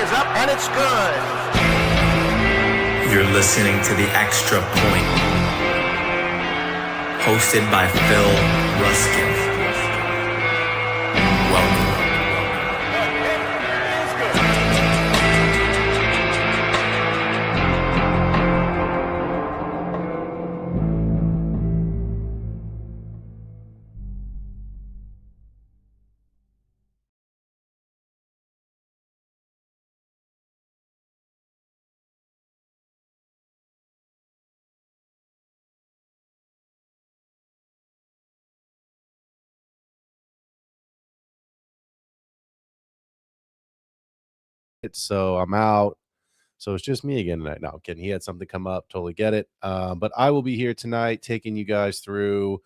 is up, and it's good. You're listening to The Extra Point, hosted by Phil Ruskin. Welcome. So I'm out. So it's just me again tonight. No, I'm kidding. He had something come up. Totally get it. But I will be here tonight taking you guys through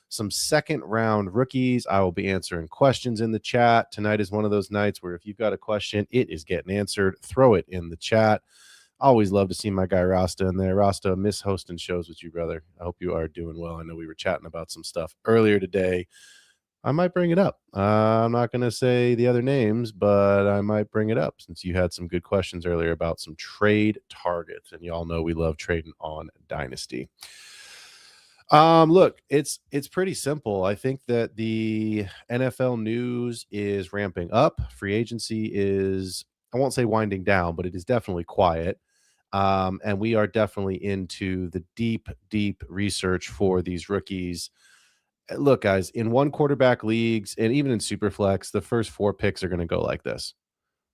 some second round rookies. I will be answering questions in the chat. Tonight is one of those nights where if you've got a question, it is getting answered. Throw it in the chat. Always love to see my guy Rasta in there. Rasta, miss hosting shows with you, brother. I hope you are doing well. I know we were chatting about some stuff earlier today. I might bring it up. I'm not going to say the other names, but I might bring it up since you had some good questions earlier about some trade targets, and y'all know we love trading on Dynasty. Look, it's pretty simple. I think that the NFL news is ramping up. Free agency is, I won't say winding down, but it is definitely quiet. And we are definitely into the deep research for these rookies. Look, guys, in one quarterback leagues and even in Superflex, the first 4 picks are going to go like this: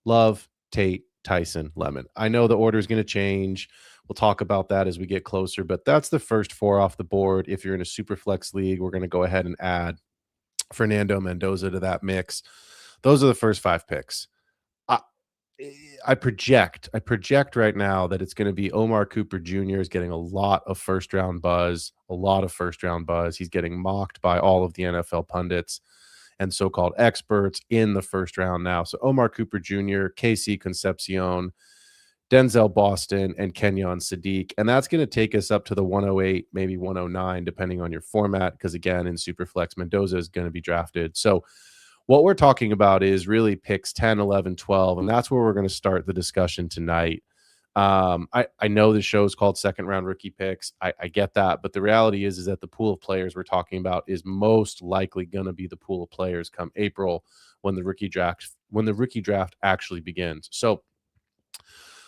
Love, Tate, Tyson, Lemon. I know the order is going to change. We'll talk about that as we get closer, but that's the first 4 off the board. If you're in a Superflex league, we're going to go ahead and add Fernando Mendoza to that mix. Those are the first 5 picks. I project right now that it's going to be Omar Cooper Jr. is getting a lot of first round buzz. He's getting mocked by all of the NFL pundits and so-called experts in the first round now. So Omar Cooper Jr., KC Concepcion, Denzel Boston, and Kenyon Sadiq. And that's going to take us up to the 108, maybe 109, depending on your format. Because again, in Superflex, Mendoza is going to be drafted. So what we're talking about is really picks 10, 11, 12, and that's where we're going to start the discussion tonight. I know the show is called Second Round Rookie Picks. I get that, but the reality is that the pool of players we're talking about is most likely going to be the pool of players come April when the rookie draft actually begins. So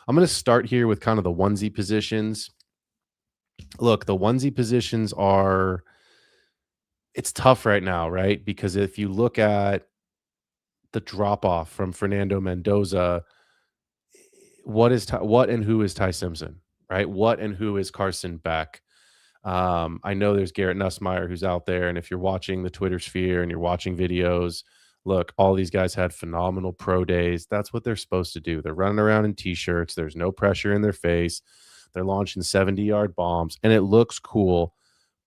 I'm going to start here with kind of the onesie positions. Look, the onesie positions are, it's tough right now, right? Because if you look at the drop off from Fernando Mendoza, what and who is Ty Simpson, right? What and who is Carson Beck? I know there's Garrett Nussmeier who's out there, and if you're watching the Twitter sphere and you're watching videos, look, all these guys had phenomenal pro days. That's what they're supposed to do. They're running around in t-shirts. There's no pressure in their face. They're launching 70-yard bombs, and it looks cool.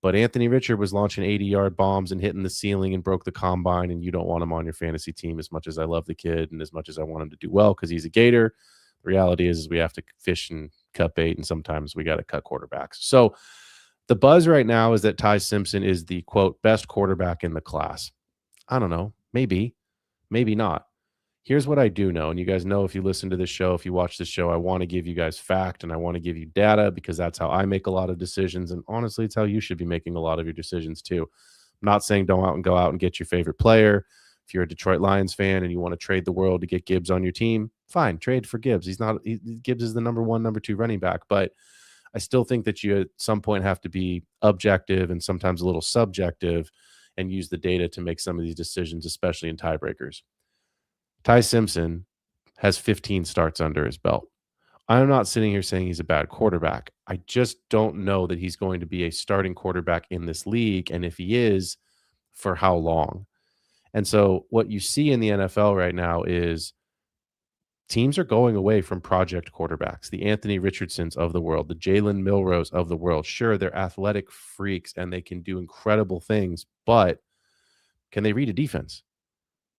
But Anthony Richard was launching 80-yard bombs and hitting the ceiling and broke the combine, and you don't want him on your fantasy team as much as I love the kid and as much as I want him to do well because he's a Gator. The reality is we have to fish and cut bait, and sometimes we got to cut quarterbacks. So the buzz right now is that Ty Simpson is the, quote, best quarterback in the class. I don't know. Maybe not. Here's what I do know, and you guys know if you listen to this show, if you watch this show, I want to give you guys fact and I want to give you data because that's how I make a lot of decisions, and honestly, it's how you should be making a lot of your decisions too. I'm not saying don't go out and get your favorite player. If you're a Detroit Lions fan and you want to trade the world to get Gibbs on your team, fine, trade for Gibbs. Gibbs is the number 1, number 2 running back, but I still think that you at some point have to be objective and sometimes a little subjective and use the data to make some of these decisions, especially in tiebreakers. Ty Simpson has 15 starts under his belt. I'm not sitting here saying he's a bad quarterback. I just don't know that he's going to be a starting quarterback in this league. And if he is, for how long? And so what you see in the NFL right now is teams are going away from project quarterbacks, the Anthony Richardsons of the world, the Jalen Milrose of the world. Sure, they're athletic freaks and they can do incredible things, but can they read a defense?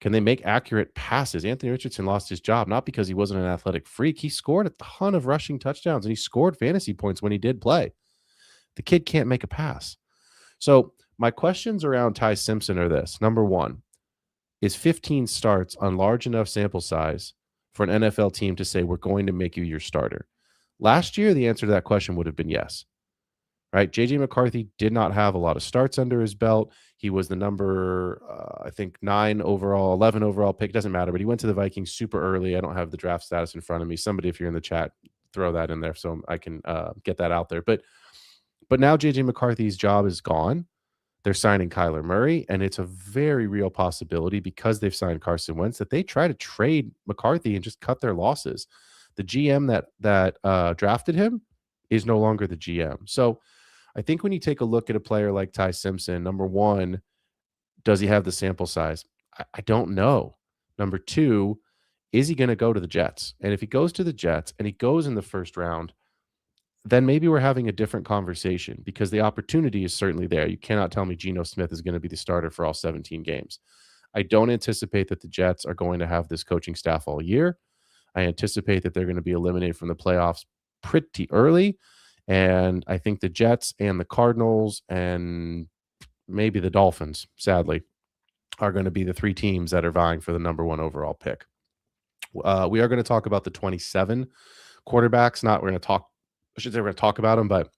Can they make accurate passes? Anthony Richardson lost his job not because he wasn't an athletic freak. He scored a ton of rushing touchdowns and he scored fantasy points when he did play. The kid can't make a pass. So my questions around Ty Simpson are this. Number 1, is 15 starts on large enough sample size for an NFL team to say, we're going to make you your starter? Last year, the answer to that question would have been yes. Right? JJ McCarthy did not have a lot of starts under his belt. He was the number, I think, 9 overall, 11 overall pick. Doesn't matter, but he went to the Vikings super early. I don't have the draft status in front of me. Somebody, if you're in the chat, throw that in there so I can get that out there. But now JJ McCarthy's job is gone. They're signing Kyler Murray, and it's a very real possibility because they've signed Carson Wentz that they try to trade McCarthy and just cut their losses. The GM that drafted him is no longer the GM. So I think when you take a look at a player like Ty Simpson, number one, does he have the sample size? I don't know. Number two, is he going to go to the Jets? And if he goes to the Jets and he goes in the first round, then maybe we're having a different conversation because the opportunity is certainly there. You cannot tell me Geno Smith is going to be the starter for all 17 games. I don't anticipate that the Jets are going to have this coaching staff all year. I anticipate that they're going to be eliminated from the playoffs pretty early. And I think the Jets and the Cardinals and maybe the Dolphins, sadly, are going to be the 3 teams that are vying for the number 1 overall pick. We are going to talk about the 27 quarterbacks. We're going to talk about them, but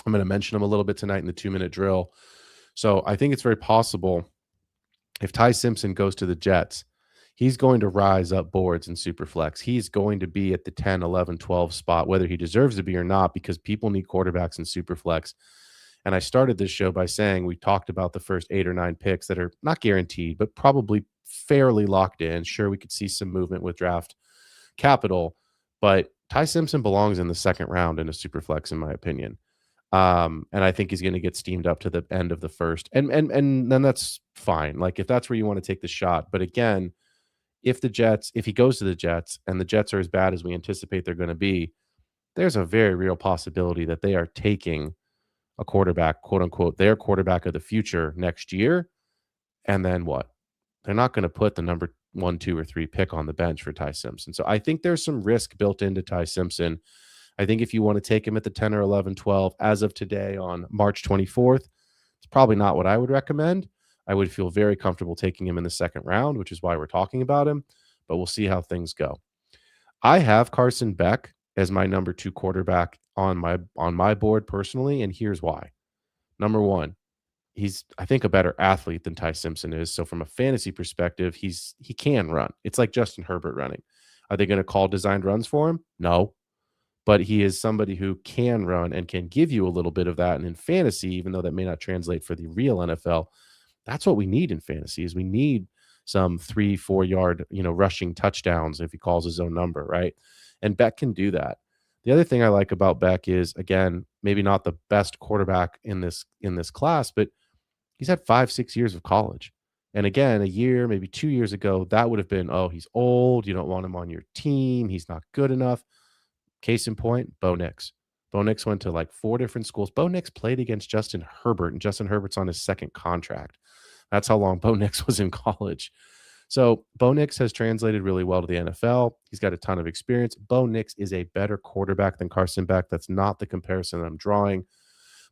I'm going to mention them a little bit tonight in the 2-minute drill. So I think it's very possible if Ty Simpson goes to the Jets, he's going to rise up boards in Superflex. He's going to be at the 10, 11, 12 spot, whether he deserves to be or not, because people need quarterbacks in Superflex. And I started this show by saying we talked about the first 8 or 9 picks that are not guaranteed, but probably fairly locked in. Sure, we could see some movement with draft capital, but Ty Simpson belongs in the second round in a Superflex, in my opinion. And I think he's going to get steamed up to the end of the first. And then that's fine. Like, if that's where you want to take the shot. But again, if he goes to the Jets and the Jets are as bad as we anticipate they're going to be, there's a very real possibility that they are taking a quarterback, quote unquote, their quarterback of the future next year. And then what? They're not going to put the number 1, 2, or 3 pick on the bench for Ty Simpson. So I think there's some risk built into Ty Simpson. I think if you want to take him at the 10 or 11, 12, as of today on March 24th, it's probably not what I would recommend. I would feel very comfortable taking him in the second round, which is why we're talking about him, but we'll see how things go. I have Carson Beck as my number 2 quarterback on my board personally, and here's why. Number one, he's, I think, a better athlete than Ty Simpson is. So from a fantasy perspective, he can run. It's like Justin Herbert running. Are they going to call designed runs for him? No. But he is somebody who can run and can give you a little bit of that. And in fantasy, even though that may not translate for the real NFL, that's what we need in fantasy. Is we need some 3-4 yard, rushing touchdowns if he calls his own number, right? And Beck can do that. The other thing I like about Beck is, again, maybe not the best quarterback in this class, but he's had 5-6 years of college. And again, a year, maybe 2 years ago, that would have been, oh, he's old. You don't want him on your team. He's not good enough. Case in point, Bo Nix. Bo Nix went to like 4 different schools. Bo Nix played against Justin Herbert, and Justin Herbert's on his second contract. That's how long Bo Nix was in college. So Bo Nix has translated really well to the NFL. He's got a ton of experience. Bo Nix is a better quarterback than Carson Beck. That's not the comparison that I'm drawing.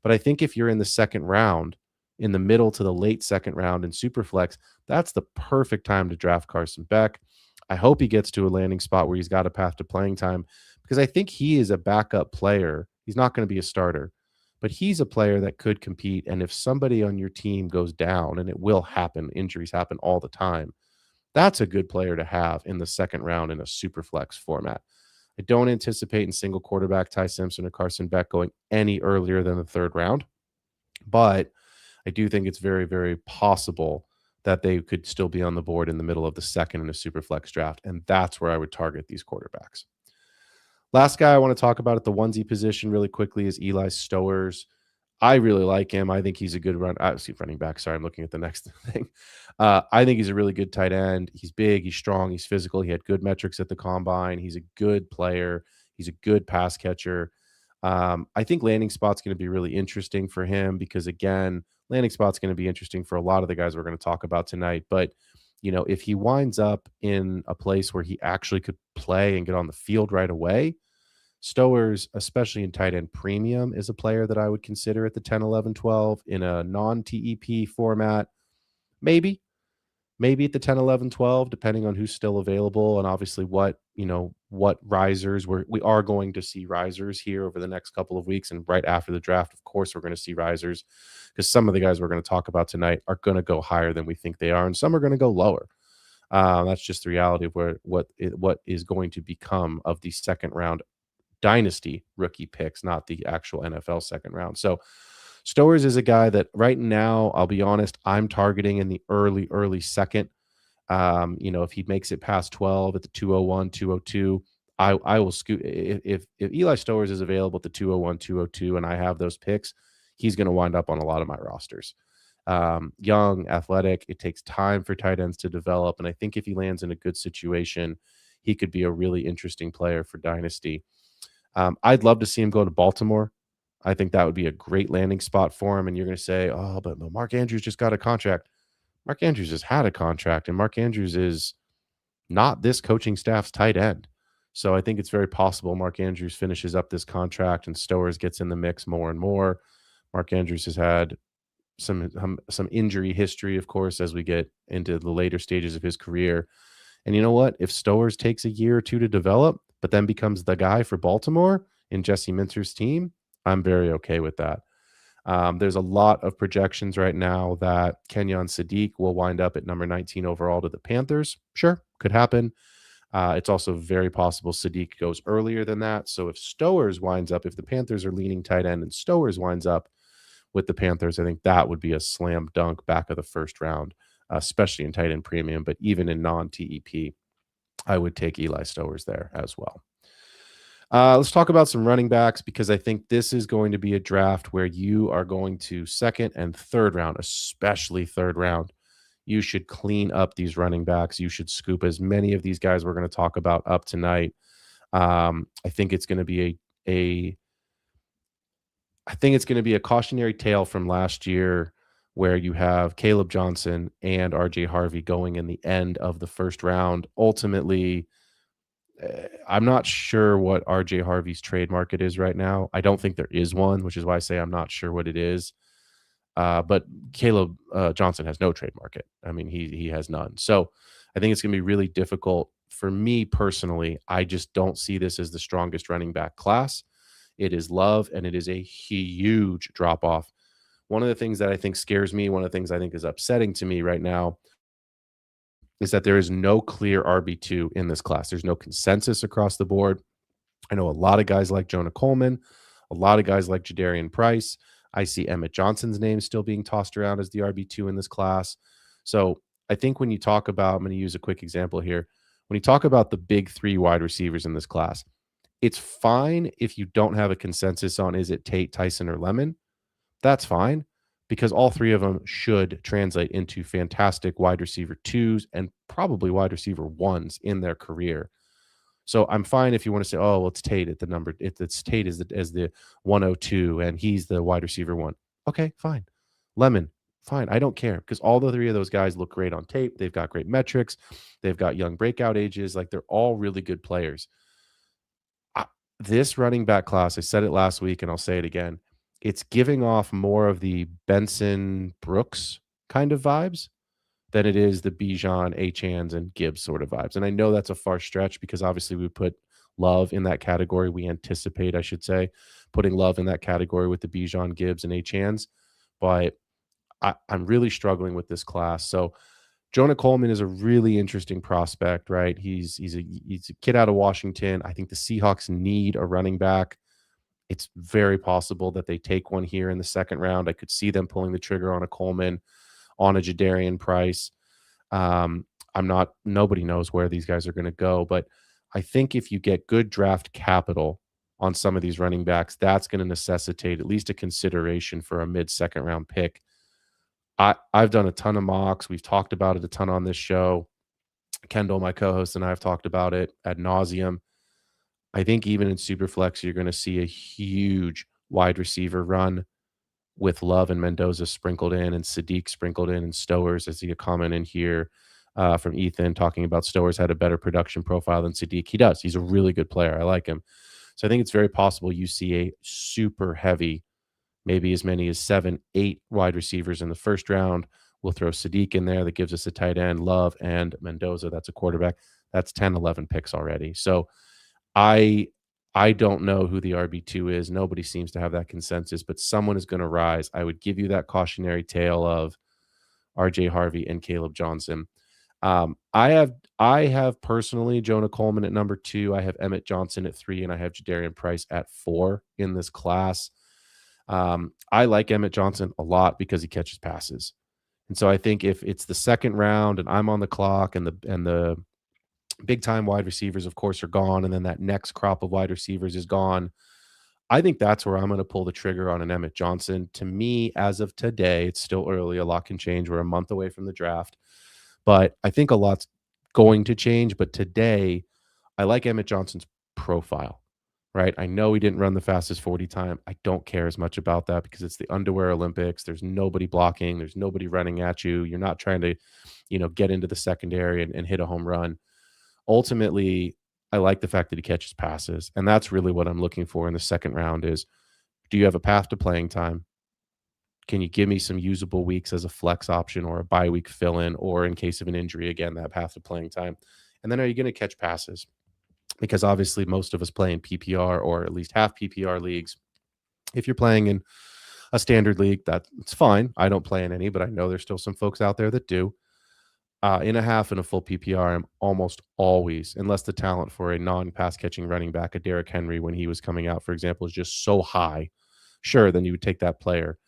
But I think if you're in the second round, in the middle to the late second round in Superflex, that's the perfect time to draft Carson Beck. I hope he gets to a landing spot where he's got a path to playing time, because I think he is a backup player. He's not going to be a starter, but he's a player that could compete. And if somebody on your team goes down, and it will happen, injuries happen all the time, that's a good player to have in the second round in a Superflex format. I don't anticipate in single quarterback Ty Simpson or Carson Beck going any earlier than the third round, but I do think it's very, very possible that they could still be on the board in the middle of the second in a Superflex draft, and that's where I would target these quarterbacks. Last guy I want to talk about at the onesie position really quickly is Eli Stowers. I really like him. I think he's a good running back. Sorry, I'm looking at the next thing. I think he's a really good tight end. He's big, he's strong, he's physical. He had good metrics at the combine. He's a good player. He's a good pass catcher. I think landing spot's going to be really interesting for him because, again, landing spot's going to be interesting for a lot of the guys we're going to talk about tonight. But, if he winds up in a place where he actually could play and get on the field right away, Stowers, especially in tight end premium, is a player that I would consider at the 10, 11, 12 in a non-TEP format. Maybe maybe at the 10, 11, 12, depending on who's still available and obviously what risers we are going to see risers here over the next couple of weeks. And right after the draft, of course, we're going to see risers because some of the guys we're going to talk about tonight are going to go higher than we think they are, and some are going to go lower. That's just the reality of what is going to become of the second round dynasty rookie picks, not the actual NFL second round. So Stowers is a guy that right now, I'll be honest, I'm targeting in the early second. If he makes it past 12 at the 201, 202, I will scoot. If Eli Stowers is available at the 201, 202, and I have those picks, he's going to wind up on a lot of my rosters. Young, athletic, it takes time for tight ends to develop. And I think if he lands in a good situation, he could be a really interesting player for Dynasty. I'd love to see him go to Baltimore. I think that would be a great landing spot for him. And you're going to say, oh, but Mark Andrews just got a contract. Mark Andrews has had a contract, and Mark Andrews is not this coaching staff's tight end. So I think it's very possible Mark Andrews finishes up this contract and Stowers gets in the mix more and more. Mark Andrews has had some injury history, of course, as we get into the later stages of his career. And you know what? If Stowers takes a year or two to develop, but then becomes the guy for Baltimore in Jesse Minter's team, I'm very okay with that. There's a lot of projections right now that Kenyon Sadiq will wind up at number 19 overall to the Panthers. Sure, could happen. It's also very possible Sadiq goes earlier than that. So if Stowers winds up, if the Panthers are leaning tight end and Stowers winds up with the Panthers, I think that would be a slam dunk back of the first round, especially in tight end premium, but even in non-TEP, I would take Eli Stowers there as well. Let's talk about some running backs, because I think this is going to be a draft where you are going to second and third round, especially third round. You should clean up these running backs. You should scoop as many of these guys we're going to talk about up tonight. I think it's going to be a cautionary tale from last year where you have Caleb Johnson and RJ Harvey going in the end of the first round. Ultimately, I'm not sure what RJ Harvey's trade market is right now. I don't think there is one, which is why I say I'm not sure what it is. But Caleb Johnson has no trade market. I mean, he has none. So I think it's going to be really difficult for me personally. I just don't see this as the strongest running back class. It is Love, and it is a huge drop off. One of the things that I think scares me, one of the things I think is upsetting to me right now, is that there is no clear RB2 in this class. There's no consensus across the board. I know a lot of guys like Jonah Coleman, a lot of guys like Jadarian Price. I see Emmett Johnson's name still being tossed around as the RB2 in this class. So I think when you talk about, I'm going to use a quick example here. When you talk about the big three wide receivers in this class, it's fine if you don't have a consensus on is it Tate, Tyson, or Lemon. That's fine, because all three of them should translate into fantastic wide receiver twos and probably wide receiver ones in their career. So I'm fine if you want to say, oh, well, it's Tate at the number. It's Tate as the 102 and he's the wide receiver one. Okay, fine. Lemon, fine. I don't care, because all the three of those guys look great on tape. They've got great metrics. They've got young breakout ages. Like, they're all really good players. This running back class, I said it last week and I'll say it again, it's giving off more of the Benson Brooks kind of vibes than it is the Bijan, Achans, and Gibbs sort of vibes. And I know that's a far stretch, because obviously we put Love in that category. We anticipate, I should say, putting Love in that category with the Bijan, Gibbs, and Achans. But I'm really struggling with this class. So Jonah Coleman is a really interesting prospect, right? He's a kid out of Washington. I think the Seahawks need a running back. It's very possible that they take one here in the second round. I could see them pulling the trigger on a Coleman, on a Jadarian Price. Nobody knows where these guys are going to go, but I think if you get good draft capital on some of these running backs, that's going to necessitate at least a consideration for a mid-second round pick. I've done a ton of mocks. We've talked about it a ton on this show. Kendall, my co-host, and I have talked about it ad nauseum. I think even in Superflex, you're going to see a huge wide receiver run with Love and Mendoza sprinkled in, and Sadiq sprinkled in, and Stowers. I see a comment in here from Ethan talking about Stowers had a better production profile than Sadiq. He does. He's a really good player. I like him. So I think it's very possible you see a super heavy, maybe as many as 7, 8 wide receivers in the first round, We'll throw Sadiq in there. That gives us a tight end, Love, and Mendoza. That's a quarterback. That's 10, 11 picks already. So I don't know who the RB2 is. Nobody seems to have that consensus, but someone is going to rise. I would give you that cautionary tale of RJ Harvey and Caleb Johnson. I have personally Jonah Coleman at number 2. I have Emmett Johnson at 3, and I have Jadarian Price at 4 in this class. I like Emmett Johnson a lot because he catches passes. And so I think if it's the second round and I'm on the clock and the big time wide receivers, of course, are gone, and then that next crop of wide receivers is gone, I think that's where I'm going to pull the trigger on an Emmett Johnson. To me, as of today, it's still early. A lot can change. We're a month away from the draft. But I think a lot's going to change. But today, I like Emmett Johnson's profile, right? I know he didn't run the fastest 40 time. I don't care as much about that because it's the underwear Olympics. There's nobody blocking. There's nobody running at you. You're not trying to, get into the secondary and hit a home run. Ultimately, I like the fact that he catches passes. And that's really what I'm looking for in the second round is, do you have a path to playing time? Can you give me some usable weeks as a flex option or a bye week fill in, or in case of an injury, again, that path to playing time? And then are you going to catch passes? Because obviously most of us play in PPR or at least half PPR leagues. If you're playing in a standard league, that's fine. I don't play in any, but I know there's still some folks out there that do. In a half and a full PPR, I'm almost always, unless the talent for a non-pass catching running back, a Derrick Henry, when he was coming out, for example, is just so high, sure, then you would take that player.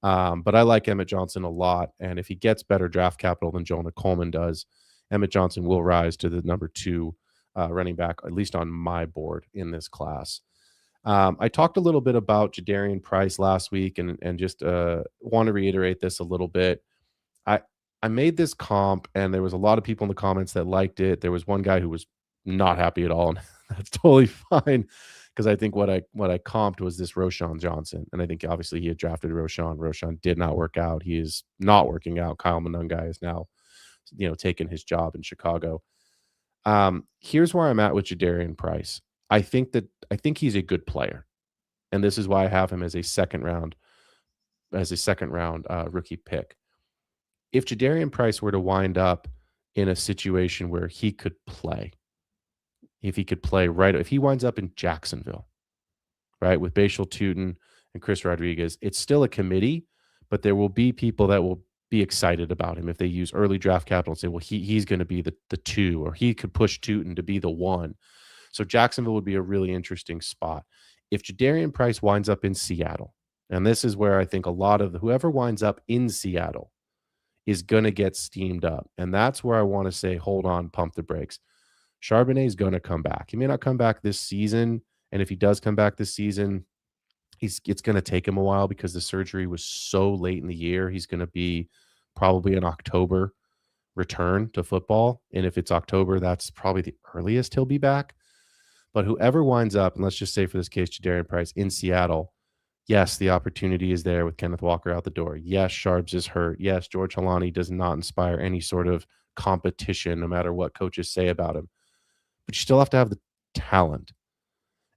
But I like Emmett Johnson a lot. And if he gets better draft capital than Jonah Coleman does, Emmett Johnson will rise to the number 2 running back, at least on my board in this class. I talked a little bit about Jadarian Price last week and just want to reiterate this a little bit. I made this comp, and there was a lot of people in the comments that liked it. There was one guy who was not happy at all, and that's totally fine because I think what I comped was this Roschon Johnson, and I think obviously he had drafted Roschon. Roschon did not work out. He is not working out. Kyle Monungai is now, taking his job in Chicago. Here's where I'm at with Jadarian Price. I think he's a good player, and this is why I have him as a second round rookie pick. If Jadarian Price were to wind up in a situation where he could play, if he winds up in Jacksonville, right, with Bashal Tutin and Chris Rodriguez, it's still a committee, but there will be people that will be excited about him if they use early draft capital and say, well, he's going to be the 2, or he could push Tutin to be the 1. So Jacksonville would be a really interesting spot. If Jadarian Price winds up in Seattle, and this is where I think a lot of whoever winds up in Seattle is going to get steamed up. And that's where I want to say, hold on, pump the brakes. Charbonnet is going to come back. He may not come back this season. And if he does come back this season, it's going to take him a while because the surgery was so late in the year. He's going to be probably an October return to football. And if it's October, that's probably the earliest he'll be back. But whoever winds up, and let's just say for this case, Jadarian Price in Seattle, yes, the opportunity is there with Kenneth Walker out the door. Yes, Sharps is hurt. Yes, George Halani does not inspire any sort of competition, no matter what coaches say about him. But you still have to have the talent.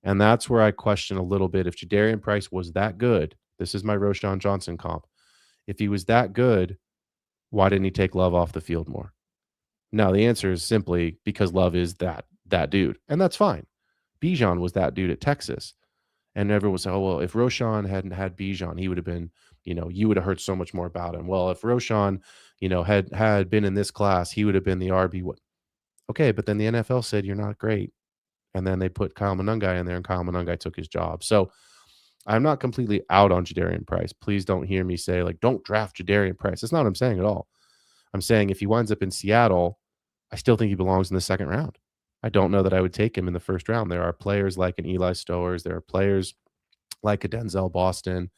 And that's where I question a little bit. If Jadarian Price was that good, this is my Roschon Johnson comp. If he was that good, why didn't he take Love off the field more? Now, the answer is simply because Love is that dude. And that's fine. Bijan was that dude at Texas. And everyone was, oh, well, if Roschon hadn't had Bijan, he would have been, you would have heard so much more about him. Well, if Roschon, had been in this class, he would have been the RB. Okay, but then the NFL said you're not great. And then they put Kyle Monungai in there, and Kyle Monungai took his job. So I'm not completely out on Jadarian Price. Please don't hear me say, don't draft Jadarian Price. That's not what I'm saying at all. I'm saying if he winds up in Seattle, I still think he belongs in the second round. I don't know that I would take him in the first round. There are players like an Eli Stowers. There are players like a Denzel Boston,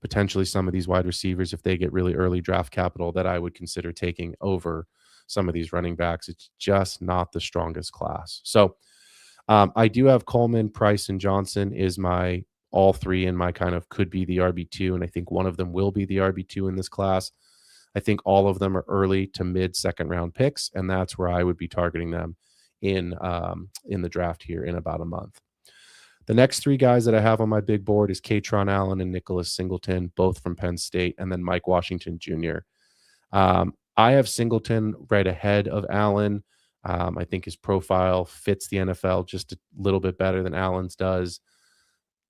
potentially some of these wide receivers, if they get really early draft capital, that I would consider taking over some of these running backs. It's just not the strongest class. So I do have Coleman, Price, and Johnson is my all 3 in my kind of could be the RB2. And I think one of them will be the RB2 in this class. I think all of them are early to mid second round picks. And that's where I would be targeting them in the draft here in about a month. The next 3 guys that I have on my big board is Katron Allen and Nicholas Singleton, both from Penn State, and then Mike Washington Jr. I have Singleton right ahead of Allen. I think his profile fits the NFL just a little bit better than Allen's does.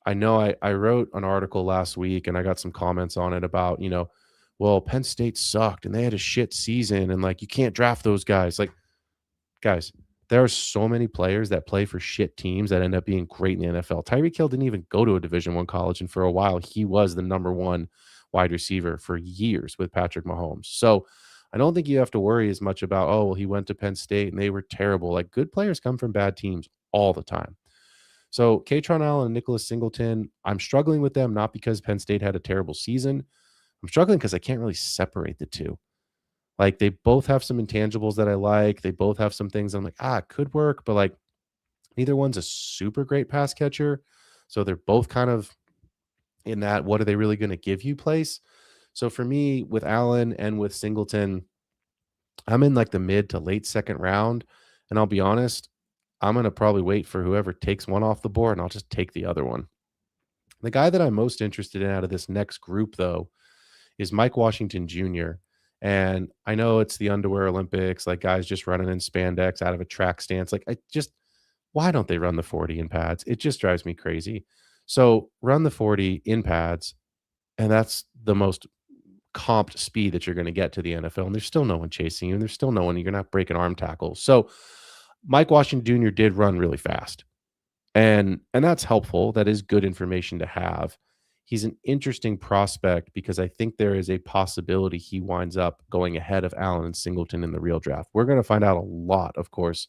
I know I wrote an article last week and I got some comments on it about, well, Penn State sucked and they had a shit season and like you can't draft those guys. Like, guys, there are so many players that play for shit teams that end up being great in the NFL. Tyreek Hill didn't even go to a Division I college, and for a while he was the number one wide receiver for years with Patrick Mahomes. So I don't think you have to worry as much about, oh, well, he went to Penn State and they were terrible. Like, good players come from bad teams all the time. So Katron Allen and Nicholas Singleton, I'm struggling with them, not because Penn State had a terrible season. I'm struggling because I can't really separate the two. Like, they both have some intangibles that I like. They both have some things I'm like, it could work, but like neither one's a super great pass catcher. So they're both kind of in that, what are they really going to give you place? So for me, with Allen and with Singleton, I'm in like the mid to late second round. And I'll be honest, I'm going to probably wait for whoever takes one off the board and I'll just take the other one. The guy that I'm most interested in out of this next group, though, is Mike Washington Jr. And I know it's the underwear Olympics, like guys just running in spandex out of a track stance. Like, why don't they run the 40 in pads? It just drives me crazy. So run the 40 in pads, and that's the most comped speed that you're going to get to the NFL. And there's still no one chasing you, and there's still no one, you're not breaking arm tackles. So Mike Washington Jr. did run really fast. And that's helpful. That is good information to have. He's an interesting prospect because I think there is a possibility he winds up going ahead of Allen and Singleton in the real draft. We're going to find out a lot, of course,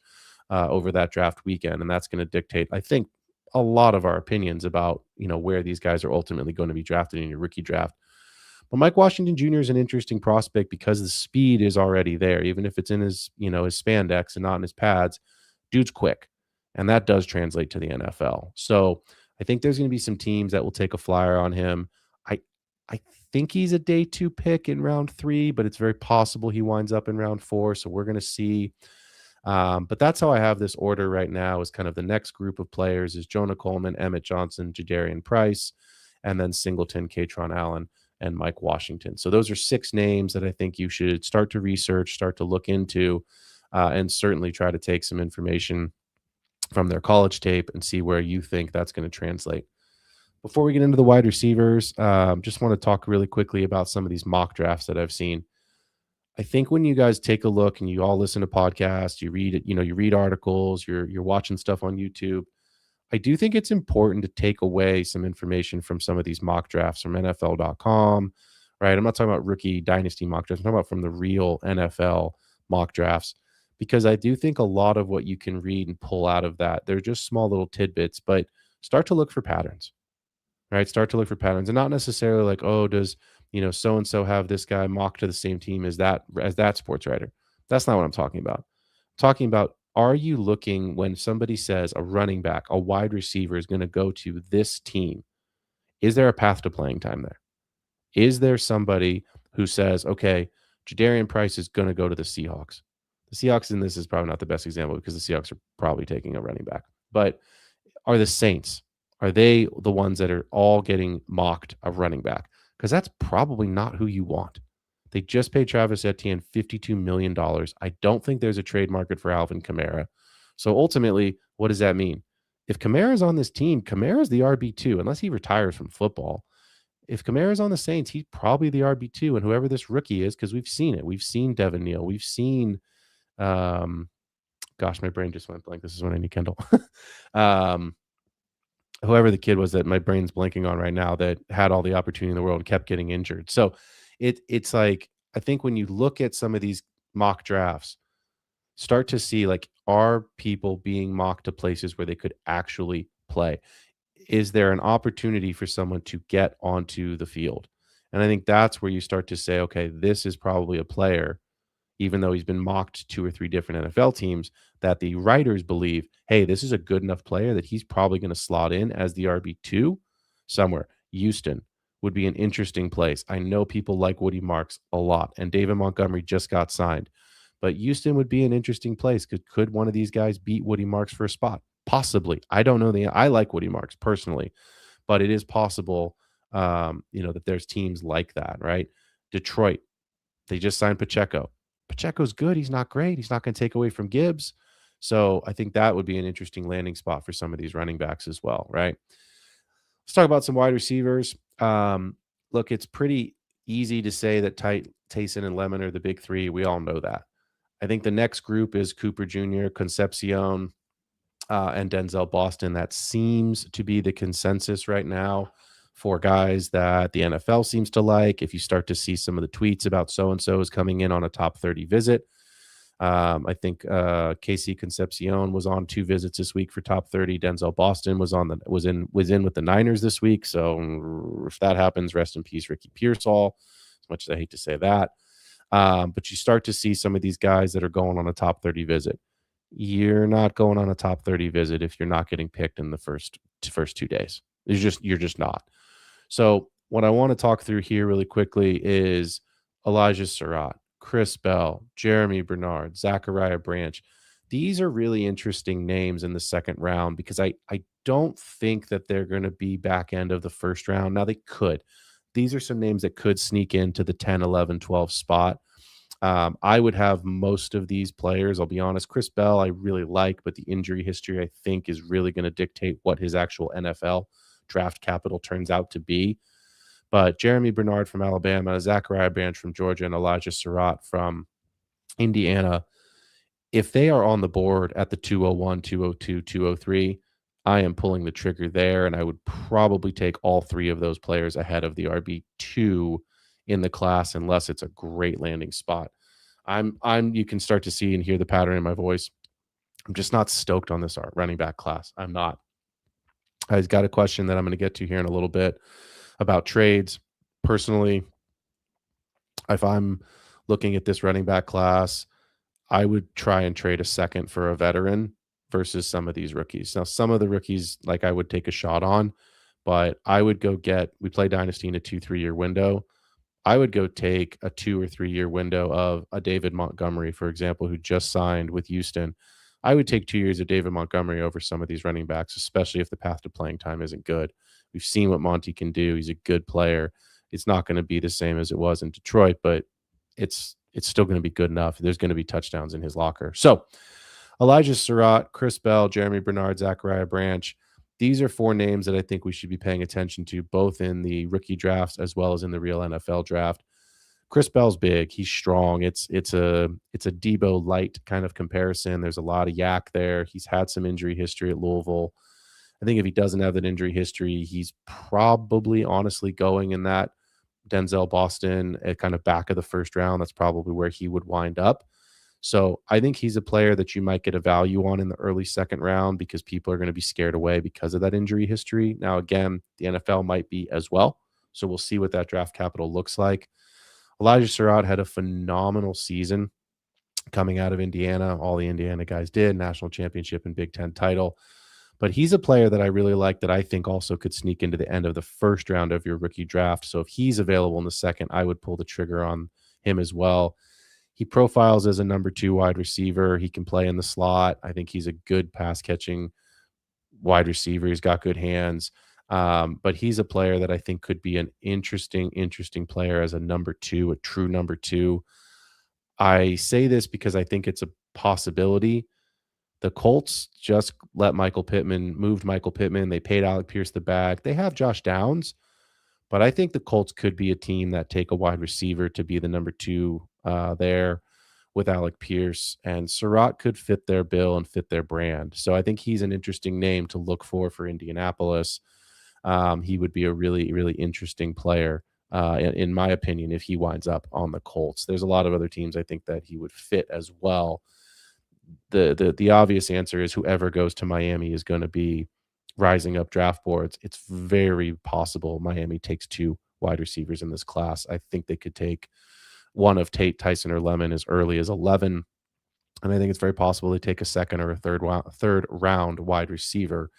over that draft weekend, and that's going to dictate, I think, a lot of our opinions about where these guys are ultimately going to be drafted in your rookie draft. But Mike Washington Jr. is an interesting prospect because the speed is already there, even if it's in his his spandex and not in his pads. Dude's quick. And that does translate to the NFL. So I think there's going to be some teams that will take a flyer on him. I think he's a day 2 pick in round 3, but it's very possible he winds up in round 4. So we're going to see. But that's how I have this order right now, is kind of the next group of players is Jonah Coleman, Emmett Johnson, Jadarian Price, and then Singleton, Katron Allen, and Mike Washington. So those are 6 names that I think you should start to research, start to look into, and certainly try to take some information from their college tape and see where you think that's going to translate. Before we get into the wide receivers, just want to talk really quickly about some of these mock drafts that I've seen. I think when you guys take a look and you all listen to podcasts, you read it, you read articles, you're watching stuff on YouTube. I do think it's important to take away some information from some of these mock drafts from NFL.com, right? I'm not talking about rookie dynasty mock drafts. I'm talking about from the real NFL mock drafts, because I do think a lot of what you can read and pull out of that, they're just small little tidbits, but start to look for patterns, right? Start to look for patterns, and not necessarily like, oh, does so-and-so have this guy mocked to the same team as that sports writer? That's not what I'm talking about. I'm talking about, are you looking when somebody says a running back, a wide receiver is going to go to this team? Is there a path to playing time there? Is there somebody who says, okay, Jadarian Price is going to go to the Seahawks? The Seahawks in this is probably not the best example because the Seahawks are probably taking a running back. But are the Saints, are they the ones that are all getting mocked a running back? Because that's probably not who you want. They just paid Travis Etienne $52 million. I don't think there's a trade market for Alvin Kamara. So ultimately, what does that mean? If Kamara's on this team, Kamara's the RB2, unless he retires from football. If Kamara's on the Saints, he's probably the RB2, and whoever this rookie is, because we've seen it. We've seen Devin Neal. We've seen, gosh, my brain just went blank. This is when I need Kendall. Whoever the kid was that my brain's blanking on right now that had all the opportunity in the world and kept getting injured. So it's like, I think when you look at some of these mock drafts, start to see, like, are people being mocked to places where they could actually play? Is there an opportunity for someone to get onto the field? And I think that's where you start to say, okay, this is probably a player, even though he's been mocked 2 or 3 different NFL teams, that the writers believe, hey, this is a good enough player that he's probably going to slot in as the RB2 somewhere. Houston would be an interesting place. I know people like Woody Marks a lot, and David Montgomery just got signed. But Houston would be an interesting place. Could one of these guys beat Woody Marks for a spot? Possibly. I don't know. I like Woody Marks personally, but it is possible, that there's teams like that, right? Detroit, They just signed Pacheco. Pacheco's good. He's not great. He's not going to take away from Gibbs. So I think that would be an interesting landing spot for some of these running backs as well, right? Let's talk about some wide receivers. Look, it's pretty easy to say that Taysom and Lemon are the big three. We all know that. I think the next group is Cooper Jr., Concepcion, and Denzel Boston. That seems to be the consensus right now for guys that the NFL seems to like. If you start to see some of the tweets about so-and-so is coming in on a top 30 visit, I think KC Concepcion was on 2 visits this week for top 30. Denzel Boston was in with the Niners this week. So if that happens, rest in peace, Ricky Pearsall. As much as I hate to say that, but you start to see some of these guys that are going on a top 30 visit. You're not going on a top 30 visit if you're not getting picked in the first 2 days. You're just not. So what I want to talk through here really quickly is Elijah Surratt, Chris Bell, Jeremy Bernard, Zachariah Branch. These are really interesting names in the second round because I don't think that they're going to be back end of the first round. Now, they could. These are some names that could sneak into the 10, 11, 12 spot. I would have most of these players. I'll be honest. Chris Bell, I really like, but the injury history, I think, is really going to dictate what his actual NFL draft capital turns out to be. But Jeremy Bernard from Alabama, Zachariah Branch from Georgia, and Elijah Surratt from Indiana, if they are on the board at the 201, 202, 203, I am pulling the trigger there, and I would probably take all 3 of those players ahead of the RB2 in the class, unless it's a great landing spot. You can start to see and hear the pattern in my voice. I'm just not stoked on this running back class. I'm not. I've got a question that I'm going to get to here in a little bit about trades. Personally, if I'm looking at this running back class, I would try and trade a second for a veteran versus some of these rookies. Now, some of the rookies, like, I would take a shot on, but I would go we play Dynasty in a 2-3 year window. I would go take a 2 or 3 year window of a David Montgomery, for example, who just signed with Houston. I would take 2 years of David Montgomery over some of these running backs, especially if the path to playing time isn't good. We've seen what Monty can do. He's a good player. It's not going to be the same as it was in Detroit, but it's still going to be good enough. There's going to be touchdowns in his locker. So Elijah Surratt, Chris Bell, Jeremy Bernard, Zachariah Branch. These are 4 names that I think we should be paying attention to, both in the rookie drafts as well as in the real NFL draft. Chris Bell's big. He's strong. It's a Debo light kind of comparison. There's a lot of yak there. He's had some injury history at Louisville. I think if he doesn't have that injury history, he's probably honestly going in that Denzel Boston at kind of back of the first round. That's probably where he would wind up. So I think he's a player that you might get a value on in the early second round because people are going to be scared away because of that injury history. Now, again, the NFL might be as well. So we'll see what that draft capital looks like. Elijah Surratt had a phenomenal season coming out of Indiana. All the Indiana guys did, national championship and Big Ten title. But he's a player that I really like that I think also could sneak into the end of the first round of your rookie draft. So if he's available in the second, I would pull the trigger on him as well. He profiles as a number 2 wide receiver. He can play in the slot. I think he's a good pass catching wide receiver. He's got good hands. But he's a player that I think could be an interesting player as a number 2, a true number 2. I say this because I think it's a possibility. The Colts just moved Michael Pittman. They paid Alec Pierce the bag. They have Josh Downs, but I think the Colts could be a team that take a wide receiver to be the number 2 there with Alec Pierce, and Surratt could fit their bill and fit their brand. So I think he's an interesting name to look for Indianapolis. He would be a really, really interesting player, in my opinion, if he winds up on the Colts. There's a lot of other teams I think that he would fit as well. The obvious answer is whoever goes to Miami is going to be rising up draft boards. It's very possible Miami takes 2 wide receivers in this class. I think they could take one of Tate, Tyson, or Lemon as early as 11. And I think it's very possible they take a second or a third round wide receiver.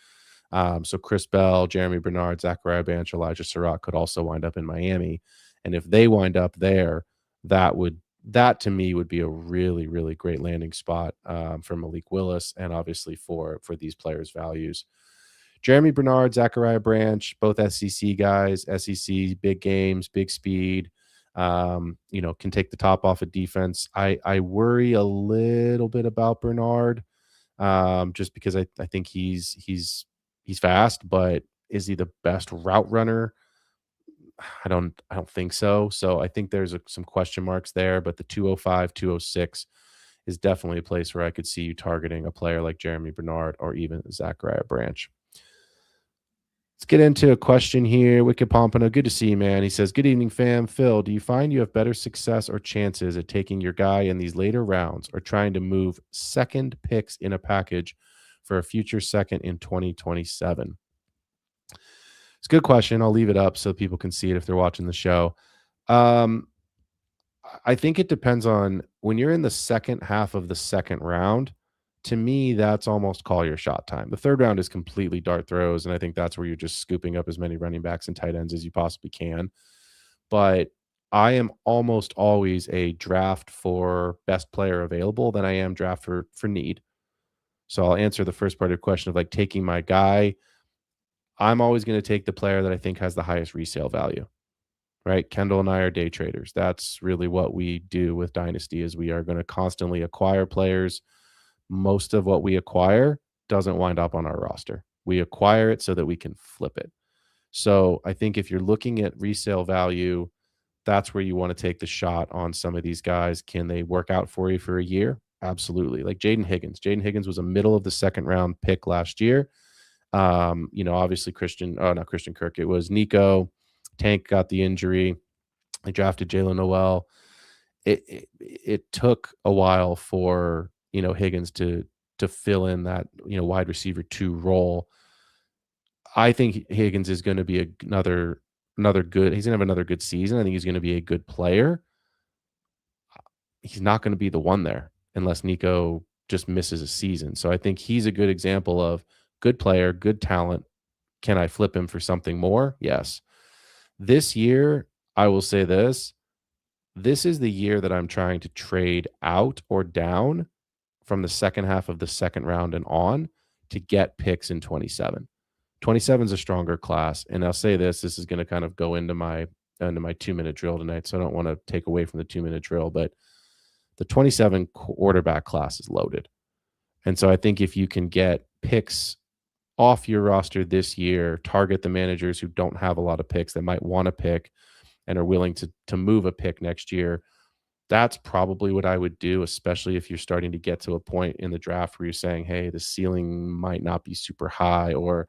So Chris Bell, Jeremy Bernard, Zachariah Branch, Elijah Surratt could also wind up in Miami. And if they wind up there, that to me would be a really, really great landing spot for Malik Willis and obviously for these players' values. Jeremy Bernard, Zachariah Branch, both SEC guys, SEC, big games, big speed. Can take the top off of defense. I worry a little bit about Bernard, just because I think he's fast, but is he the best route runner? I don't think so. So I think there's some question marks there, but the 205, 206 is definitely a place where I could see you targeting a player like Jeremy Bernard or even Zachariah Branch. Let's get into a question here. Wicked Pompano, good to see you, man. He says, good evening, fam. Phil, do you find you have better success or chances at taking your guy in these later rounds or trying to move second picks in a package for a future second in 2027? It's a good question. I'll leave it up so people can see it if they're watching the show. I think it depends on when you're in the second half of the second round. To me, that's almost call your shot time. The third round is completely dart throws, and I think that's where you're just scooping up as many running backs and tight ends as you possibly can. But I am almost always a draft for best player available than I am draft for need. So I'll answer the first part of the question of like taking my guy. I'm always going to take the player that I think has the highest resale value, right? Kendall and I are day traders. That's really what we do with Dynasty is we are going to constantly acquire players. Most of what we acquire doesn't wind up on our roster. We acquire it so that we can flip it. So I think if you're looking at resale value, that's where you want to take the shot on some of these guys. Can they work out for you for a year? Absolutely. Like Jaden Higgins. Jaden Higgins was a middle of the second round pick last year. Obviously not Christian Kirk. It was Nico. Tank got the injury. They drafted Jalen Noel. It took a while for Higgins to fill in that wide receiver 2 role. I think Higgins is going to be another good. He's going to have another good season. I think he's going to be a good player. He's not going to be the one there unless Nico just misses a season. So I think he's a good example of good player, good talent. Can I flip him for something more? Yes. This year, I will say this. This is the year that I'm trying to trade out or down from the second half of the second round and on to get picks in 27. 27 is a stronger class. And I'll say this is going to kind of go into my 2-minute drill tonight. So I don't want to take away from the 2-minute drill, but the 27 quarterback class is loaded. And so I think if you can get picks off your roster this year, target the managers who don't have a lot of picks that might want to pick and are willing to move a pick next year, that's probably what I would do, especially if you're starting to get to a point in the draft where you're saying, hey, the ceiling might not be super high, or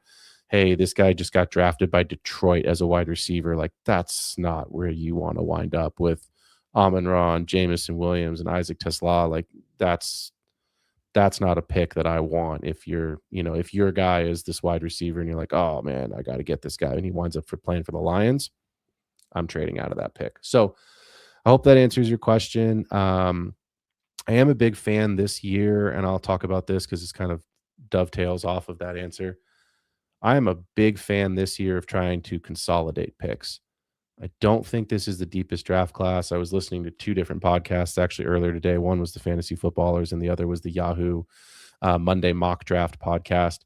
hey, this guy just got drafted by Detroit as a wide receiver. Like, that's not where you want to wind up with Amon-Ra and Jamison Williams and Isaac Tesla. Like, that's not a pick that I want. If if your guy is this wide receiver and you're like, oh man, I got to get this guy, and he winds up playing for the Lions, I'm trading out of that pick. So I hope that answers your question. I am a big fan this year, and I'll talk about this because it's kind of dovetails off of that answer. I am a big fan this year of trying to consolidate picks. I don't think this is the deepest draft class. I was listening to 2 different podcasts actually earlier today. One was the Fantasy Footballers and the other was the Yahoo Monday Mock Draft podcast.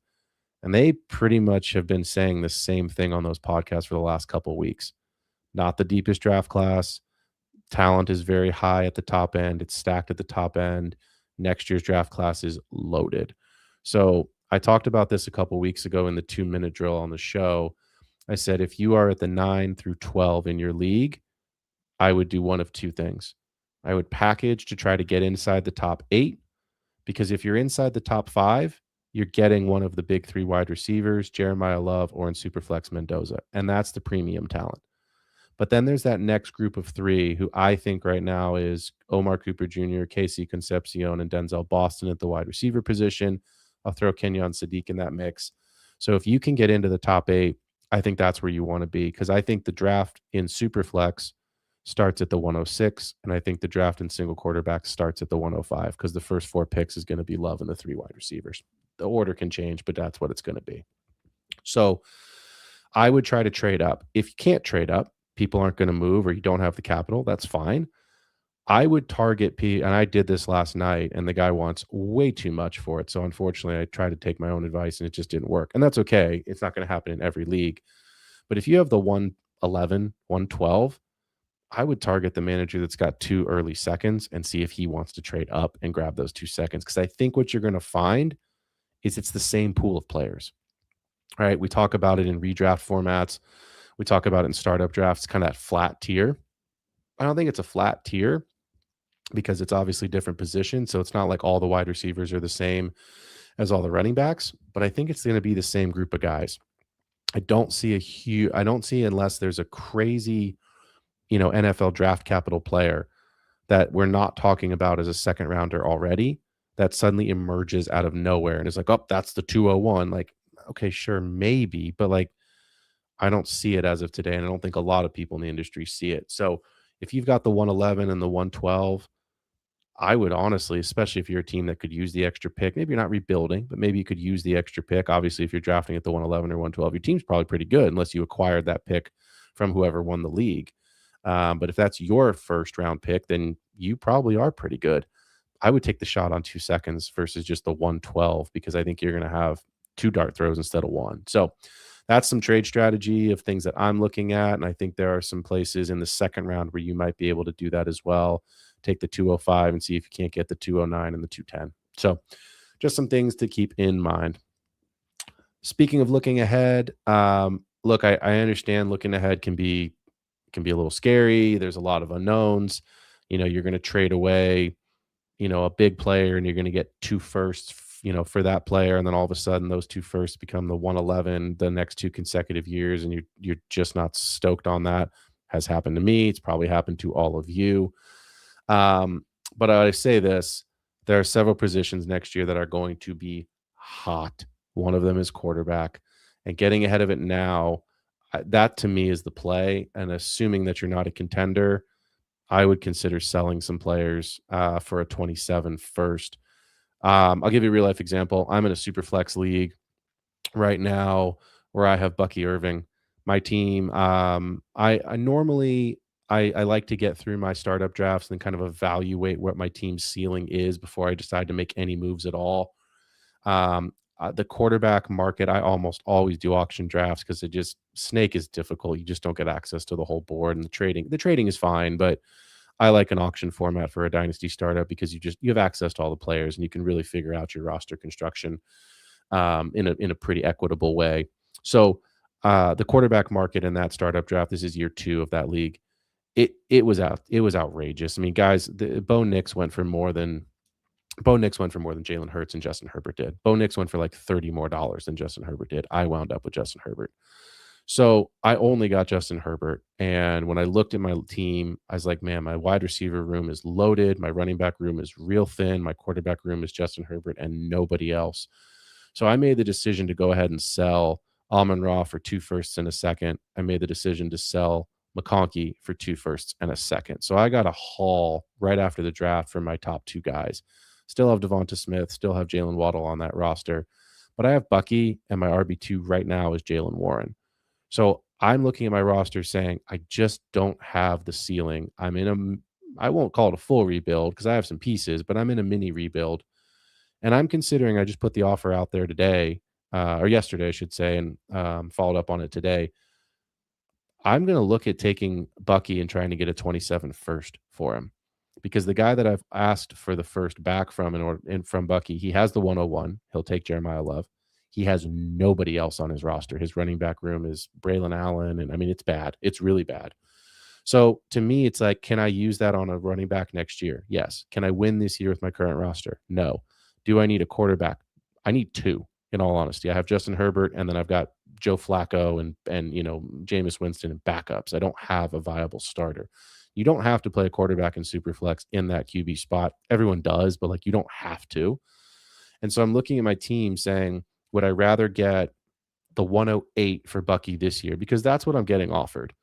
And they pretty much have been saying the same thing on those podcasts for the last couple of weeks. Not the deepest draft class. Talent is very high at the top end. It's stacked at the top end. Next year's draft class is loaded. So I talked about this a couple of weeks ago in the 2-minute drill on the show. I said, if you are at the 9 through 12 in your league, I would do one of 2 things. I would package to try to get inside the top 8, because if you're inside the top 5, you're getting one of the big 3 wide receivers, Jeremiah Love or in Superflex Mendoza, and that's the premium talent. But then there's that next group of 3 who I think right now is Omar Cooper Jr., Casey Concepcion, and Denzel Boston at the wide receiver position. I'll throw Kenyon Sadiq in that mix. So if you can get into the top 8, I think that's where you want to be, because I think the draft in Superflex starts at the 106, and I think the draft in single quarterback starts at the 105, because the first 4 picks is going to be Love and the 3 wide receivers. The order can change, but that's what it's going to be. So I would try to trade up. If you can't trade up, people aren't going to move, or you don't have the capital, that's fine. I would target and I did this last night, and the guy wants way too much for it. So unfortunately, I tried to take my own advice, and it just didn't work. And that's okay. It's not going to happen in every league. But if you have the 111, 112, I would target the manager that's got 2 early seconds and see if he wants to trade up and grab those 2 seconds. Because I think what you're gonna find is it's the same pool of players, right? We talk about it in redraft formats. We talk about it in startup drafts, kinda that flat tier. I don't think it's a flat tier because it's obviously different positions, so it's not like all the wide receivers are the same as all the running backs, but I think it's gonna be the same group of guys. I don't see unless there's a crazy, NFL draft capital player that we're not talking about as a second rounder already that suddenly emerges out of nowhere and is like, "Oh, that's the 201." Like, okay, sure, maybe, but like I don't see it as of today, and I don't think a lot of people in the industry see it. So, if you've got the 111 and the 112, I would honestly, especially if you're a team that could use the extra pick, maybe you're not rebuilding, but maybe you could use the extra pick. Obviously, if you're drafting at the 111 or 112, your team's probably pretty good unless you acquired that pick from whoever won the league. But if that's your first round pick, then you probably are pretty good. I would take the shot on 2 seconds versus just the 112 because I think you're going to have 2 dart throws instead of 1. So that's some trade strategy of things that I'm looking at. And I think there are some places in the second round where you might be able to do that as well. Take the 205 and see if you can't get the 209 and the 210. So just some things to keep in mind. Speaking of looking ahead, look, I understand looking ahead can be a little scary. There's a lot of unknowns. You're going to trade away, a big player and you're going to get 2 firsts, for that player. And then all of a sudden those 2 firsts become the 111 the next 2 consecutive years. And you're just not stoked on that. Has happened to me. It's probably happened to all of you. But I say this, there are several positions next year that are going to be hot. One of them is quarterback, and getting ahead of it now, that to me is the play. And assuming that you're not a contender, I would consider selling some players for a 27 first. I'll give you a real life example. I'm in a super flex league right now where I have Bucky Irving. My team, I normally I like to get through my startup drafts and kind of evaluate what my team's ceiling is before I decide to make any moves at all. The quarterback market, I almost always do auction drafts because snake is difficult. You just don't get access to the whole board, and the trading is fine, but I like an auction format for a dynasty startup because you have access to all the players and you can really figure out your roster construction in a pretty equitable way. So the quarterback market in that startup draft, this is year 2 of that league. It was outrageous. I mean, guys, Bo Nix went for more than Jalen Hurts and Justin Herbert did. Bo Nix went for like $30 more than Justin Herbert did. I wound up with Justin Herbert. So I only got Justin Herbert. And when I looked at my team, I was like, man, my wide receiver room is loaded. My running back room is real thin. My quarterback room is Justin Herbert and nobody else. So I made the decision to go ahead and sell Amon-Ra for 2 firsts and a second. I made the decision to sell McConkey for 2 firsts and a second. So I got a haul right after the draft for my top 2 guys. Still have Devonta Smith, still have Jalen Waddle on that roster. But I have Bucky, and my RB2 right now is Jalen Warren. So I'm looking at my roster saying, I just don't have the ceiling. I won't call it a full rebuild because I have some pieces, but I'm in a mini rebuild. And I'm considering, I just put the offer out there today, or yesterday, I should say, and followed up on it today. I'm going to look at taking Bucky and trying to get a 27 first for him because the guy that I've asked for the first back from from Bucky, he has the 101. He'll take Jeremiah Love. He has nobody else on his roster. His running back room is Braylon Allen. And I mean, it's bad. It's really bad. So to me, it's like, can I use that on a running back next year? Yes. Can I win this year with my current roster? No. Do I need a quarterback? I need 2, in all honesty. I have Justin Herbert, and then I've got Joe Flacco and Jameis Winston and backups. I don't have a viable starter. You don't have to play a quarterback in Superflex in that QB spot. Everyone does, but like you don't have to. And so I'm looking at my team saying, would I rather get the 108 for Bucky this year? Because that's what I'm getting offered.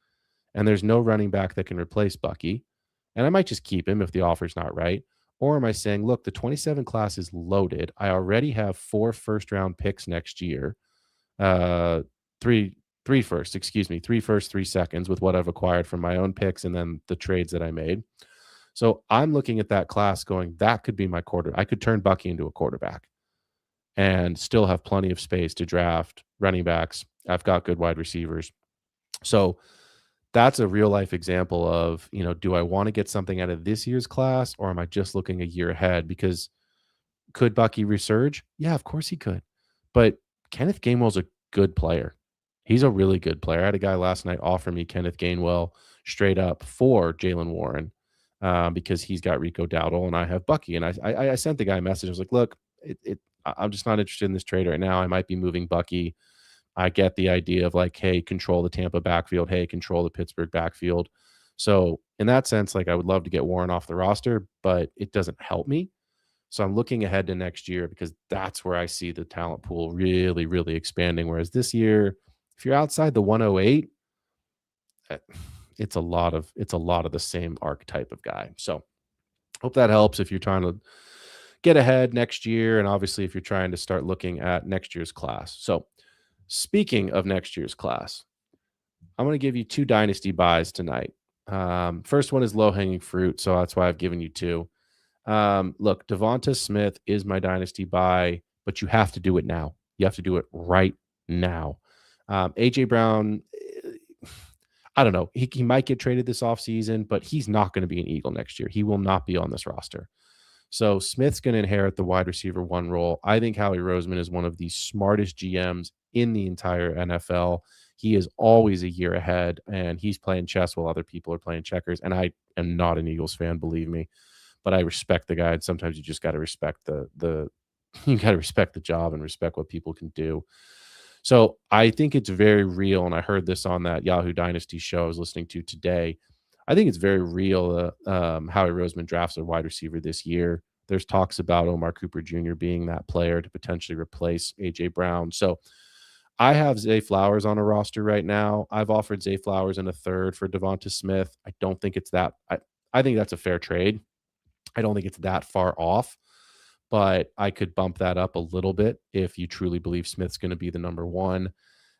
And there's no running back that can replace Bucky. And I might just keep him if the offer's not right. Or am I saying, look, the 27 class is loaded. I already have 4 first-round picks next year. 3 firsts, 3 firsts, 3 seconds with what I've acquired from my own picks and then the trades that I made. So I'm looking at that class going, that could be my quarter. I could turn Bucky into a quarterback and still have plenty of space to draft running backs. I've got good wide receivers. So that's a real life example of, do I want to get something out of this year's class, or am I just looking a year ahead? Because could Bucky resurge? Yeah, of course he could. But Kenneth Gainwell's a good player. He's a really good player. I had a guy last night offer me Kenneth Gainwell straight up for Jalen Warren, because he's got Rico Dowdle and I have Bucky. And I sent the guy a message. I was like, look, I'm just not interested in this trade right now. I might be moving Bucky. I get the idea of like, hey, control the Tampa backfield. Hey, control the Pittsburgh backfield. So in that sense, like I would love to get Warren off the roster, but it doesn't help me. So I'm looking ahead to next year because that's where I see the talent pool really, really expanding. Whereas this year, if you're outside the 108, it's a lot of the same archetype of guy. So hope that helps if you're trying to get ahead next year, and obviously if you're trying to start looking at next year's class. So speaking of next year's class, I'm going to give you 2 dynasty buys tonight. First one is low hanging fruit, so that's why I've given you 2. Look, Devonta Smith is my dynasty buy, but you have to do it now. You have to do it right now. AJ Brown, I don't know. He might get traded this offseason, but he's not going to be an Eagle next year. He will not be on this roster. So Smith's going to inherit the wide receiver 1 role. I think Howie Roseman is one of the smartest GMs in the entire NFL. He is always a year ahead, and he's playing chess while other people are playing checkers. And I am not an Eagles fan, believe me, but I respect the guy. And sometimes you just got to respect the you got to respect the job and respect what people can do. So I think it's very real, and I heard this on that Yahoo Dynasty show I was listening to today. I think it's very real Howie Roseman drafts a wide receiver this year. There's talks about Omar Cooper Jr. being that player to potentially replace A.J. Brown. So I have Zay Flowers on a roster right now. I've offered Zay Flowers in a third for Devonta Smith. I don't think it's that. I think that's a fair trade. I don't think it's that far off, but I could bump that up a little bit if you truly believe Smith's going to be the number 1.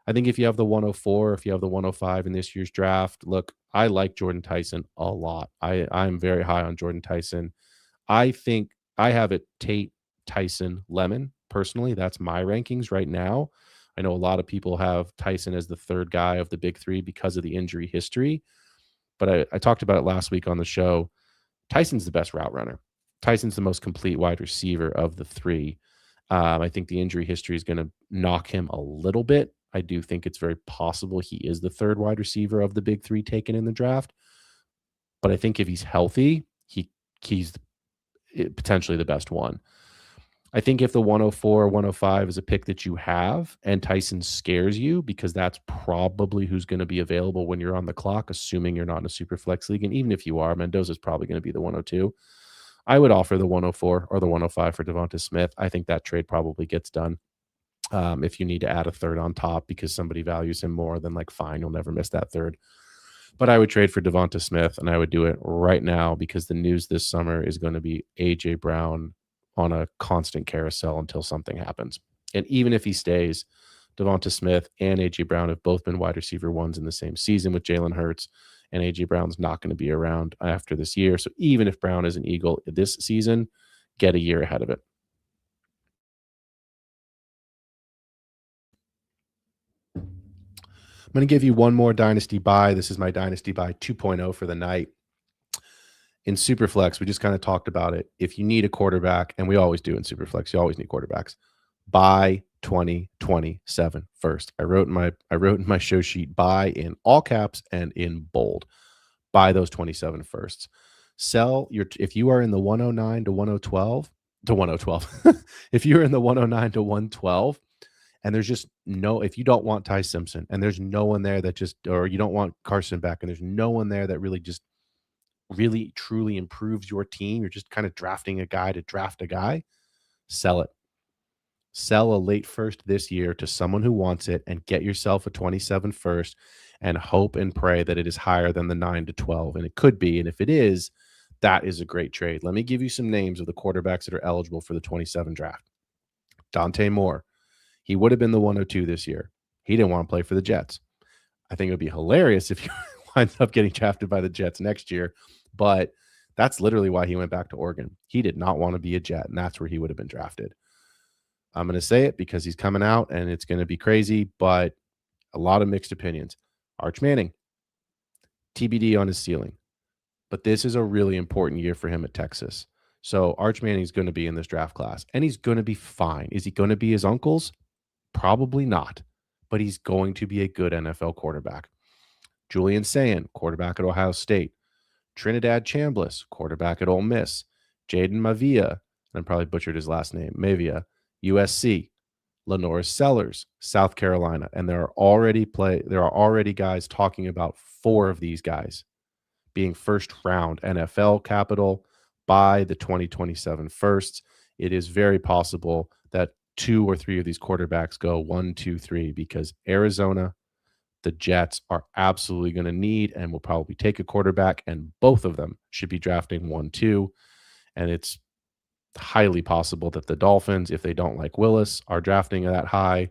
I think if you have the 104, if you have the 105 in this year's draft, look, I like Jordan Tyson a lot. I'm very high on Jordan Tyson. I think I have it Tate, Tyson, Lemon. Personally, that's my rankings right now. I know a lot of people have Tyson as the 3rd guy of the big 3 because of the injury history, but I talked about it last week on the show. Tyson's the best route runner. Tyson's the most complete wide receiver of the 3. I think the injury history is going to knock him a little bit. I do think it's very possible he is the 3rd wide receiver of the big 3 taken in the draft. But I think if he's healthy, he's potentially the best one. I think if the 104, 105 is a pick that you have and Tyson scares you, because that's probably who's going to be available when you're on the clock, assuming you're not in a super flex league. And even if you are, Mendoza's probably going to be the 102. I would offer the 104 or the 105 for Devonta Smith. I think that trade probably gets done. If you need to add a 3rd on top because somebody values him more, then like, fine, you'll never miss that 3rd. But I would trade for Devonta Smith, and I would do it right now because the news this summer is going to be A.J. Brown on a constant carousel until something happens. And even if he stays, Devonta Smith and A.J. Brown have both been wide receiver 1s in the same season with Jalen Hurts, and A.J. Brown's not going to be around after this year. So even if Brown is an Eagle this season, get a year ahead of it. I'm going to give you one more dynasty buy. This is my dynasty buy 2.0 for the night. In Superflex, we just kind of talked about it. If you need a quarterback, and we always do in Superflex, you always need quarterbacks, buy 2027 first. I wrote in my show sheet, buy in all caps and in bold. Buy those 27 firsts. Sell if you are in the 109 to 112 to 112, if you're in the 109 to 112, and there's just if you don't want Ty Simpson, and there's no one there that or you don't want Carson back, and there's no one there that really truly improves your team, you're just kind of drafting a guy to draft a guy, sell it. Sell a late first this year to someone who wants it and get yourself a 27 first and hope and pray that it is higher than the 9 to 12. And it could be. And if it is, that is a great trade. Let me give you some names of the quarterbacks that are eligible for the 27 draft. Dante Moore. He would have been the 102 this year. He didn't want to play for the Jets. I think it would be hilarious if he winds up getting drafted by the Jets next year, but that's literally why he went back to Oregon. He did not want to be a Jet, and that's where he would have been drafted. I'm going to say it because he's coming out and it's going to be crazy, but a lot of mixed opinions. Arch Manning. TBD on his ceiling. But this is a really important year for him at Texas. So Arch Manning's going to be in this draft class, and he's going to be fine. Is he going to be his uncle's? Probably not, but he's going to be a good NFL quarterback. Julian Sayin, quarterback at Ohio State. Trinidad Chambliss, quarterback at Ole Miss. Jaden Mavia, and I probably butchered his last name, Mavia, USC. Lenoris Sellers, South Carolina, and there are already guys talking about 4 of these guys being first round NFL capital by the 2027 firsts. It is very possible that 2 or 3 of these quarterbacks go 1, 2, 3 because Arizona, the Jets are absolutely going to need and will probably take a quarterback, and both of them should be drafting 1, 2. And it's highly possible that the Dolphins, if they don't like Willis, are drafting that high.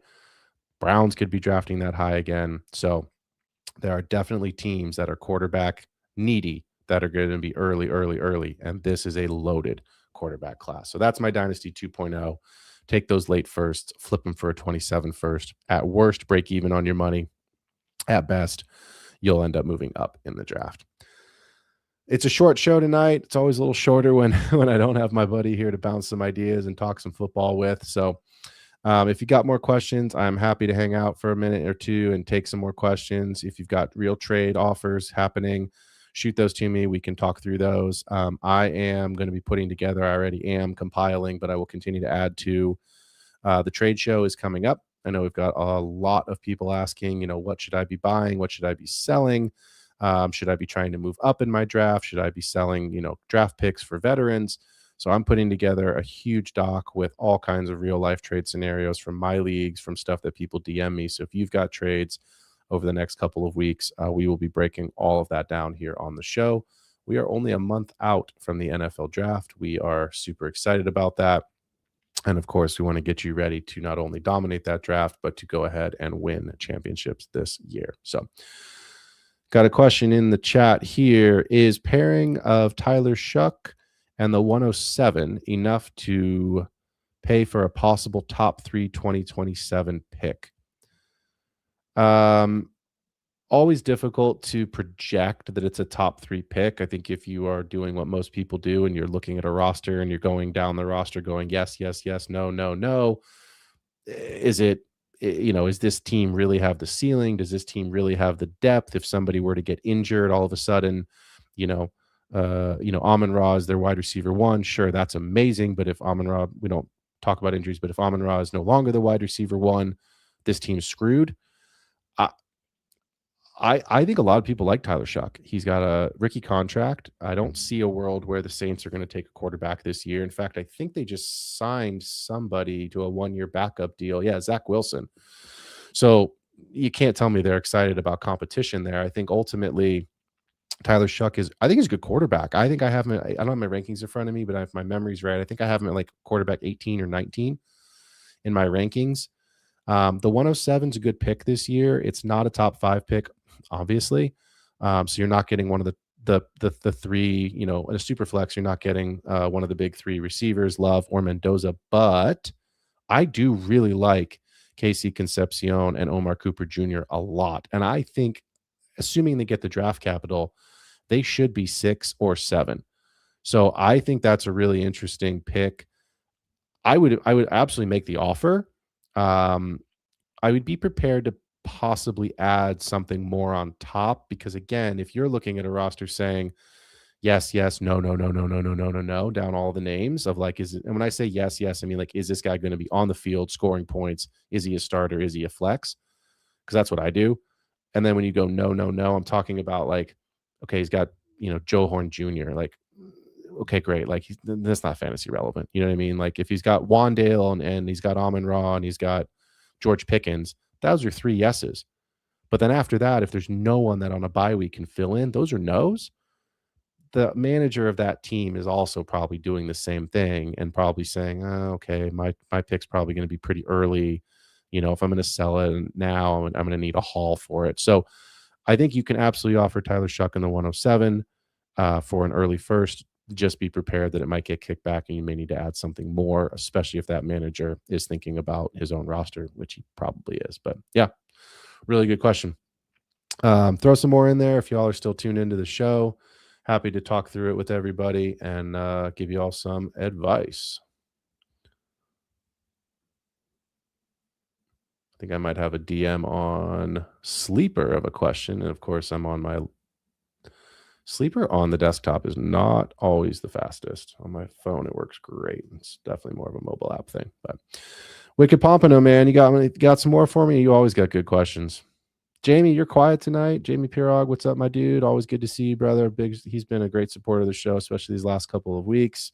Browns could be drafting that high again. So there are definitely teams that are quarterback needy that are going to be early. And this is a loaded quarterback class. So that's my Dynasty 2.0. Take those late firsts, flip them for a 27 first. At worst, break even on your money. At best, you'll end up moving up in the draft. It's a short show tonight. It's always a little shorter when I don't have my buddy here to bounce some ideas and talk some football with. So if you got more questions, I'm happy to hang out for a minute or two and take some more questions. If you've got real trade offers happening, shoot those to me. We can talk through those. I am going to be putting together, I already am compiling, but I will continue to add to the trade show is coming up. I know we've got a lot of people asking, what should I be buying? What should I be selling? Should I be trying to move up in my draft? Should I be selling, draft picks for veterans? So I'm putting together a huge doc with all kinds of real life trade scenarios from my leagues, from stuff that people DM me. So if you've got trades over the next couple of weeks, we will be breaking all of that down here on the show. We are only a month out from the NFL draft. We are super excited about that. And of course, we want to get you ready to not only dominate that draft, but to go ahead and win championships this year. So got a question in the chat here. Is pairing of Tyler Shuck and the 107 enough to pay for a possible top 3 2027 pick? Always difficult to project that it's a top 3 pick. I think if you are doing what most people do and you're looking at a roster and you're going down the roster going, yes, no, is it, is this team really have the ceiling? Does this team really have the depth? If somebody were to get injured all of a sudden, Amon-Ra is their wide receiver 1. Sure, that's amazing. But if Amon-Ra, we don't talk about injuries, but if Amon-Ra is no longer the wide receiver 1, this team's screwed. I think a lot of people like Tyler Shuck. He's got a rookie contract. I don't see a world where the Saints are going to take a quarterback this year. In fact, I think they just signed somebody to a 1-year backup deal. Yeah, Zach Wilson. So you can't tell me they're excited about competition there. I think ultimately Tyler Shuck he's a good quarterback. I think I have him, I don't have my rankings in front of me, but if my memory's right, I think I have him at like quarterback 18 or 19 in my rankings. The 107 is a good pick this year. It's not a top 5 pick, obviously. So you're not getting one of the 3, in a super flex, you're not getting one of the big 3 receivers, Love or Mendoza. But I do really like Casey Concepcion and Omar Cooper Jr. a lot. And I think, assuming they get the draft capital, they should be 6 or 7. So I think that's a really interesting pick. I would absolutely make the offer. I would be prepared to possibly add something more on top, because again, if you're looking at a roster saying yes, no, down all the names of like, is it, and when I say yes, I mean, like, is this guy going to be on the field scoring points? Is he a starter? Is he a flex? Because that's what I do. And then when you go, no, I'm talking about like, okay, he's got, Joe Horn Jr. Like, okay, great. Like, that's not fantasy relevant. You know what I mean? Like, if he's got Wandale and he's got Amon-Ra and he's got George Pickens, those are 3 yeses. But then after that, if there's no one that on a bye week can fill in, those are no's. The manager of that team is also probably doing the same thing and probably saying, oh, okay, my pick's probably going to be pretty early. If I'm going to sell it now, I'm going to need a haul for it. So I think you can absolutely offer Tyler Shuck in the 107 for an early first. Just be prepared that it might get kicked back and you may need to add something more, especially if that manager is thinking about his own roster, which he probably is. But yeah, really good question. Throw some more in there if y'all are still tuned into the show. Happy to talk through it with everybody and give you all some advice. I think I might have a DM on Sleeper of a question. And of course, I'm on my Sleeper on the desktop is not always the fastest. On my phone, it works great. It's definitely more of a mobile app thing. But Wicked Pompano, man, you got some more for me? You always got good questions. Jamie, you're quiet tonight. Jamie Pirog, what's up, my dude? Always good to see you, brother. He's been a great supporter of the show, especially these last couple of weeks.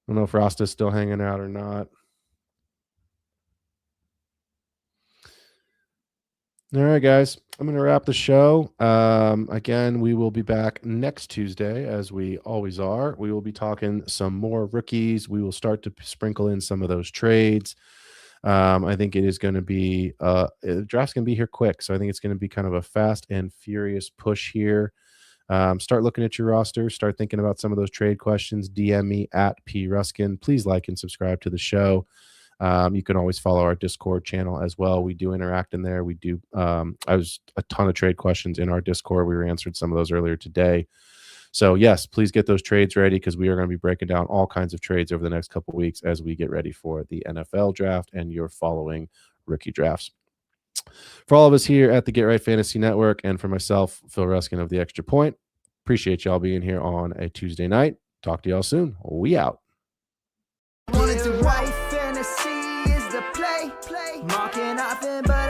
I don't know if Rasta's still hanging out or not. All right, guys. I'm going to wrap the show. Again, we will be back next Tuesday, as we always are. We will be talking some more rookies. We will start to sprinkle in some of those trades. I think it is going to be the draft's going to be here quick, so I think it's going to be kind of a fast and furious push here. Start looking at your roster. Start thinking about some of those trade questions. DM me at P Ruskin. Please like and subscribe to the show. You can always follow our Discord channel as well. We do interact in there. We do. I was a ton of trade questions in our Discord. We were answered some of those earlier today. So yes, please get those trades ready because we are going to be breaking down all kinds of trades over the next couple of weeks as we get ready for the NFL draft and your following rookie drafts. For all of us here at the Get Right Fantasy Network and for myself, Phil Ruskin of The Extra Point, appreciate y'all being here on a Tuesday night. Talk to y'all soon. We out. Wanted to write fantasy is the play, marking nothing but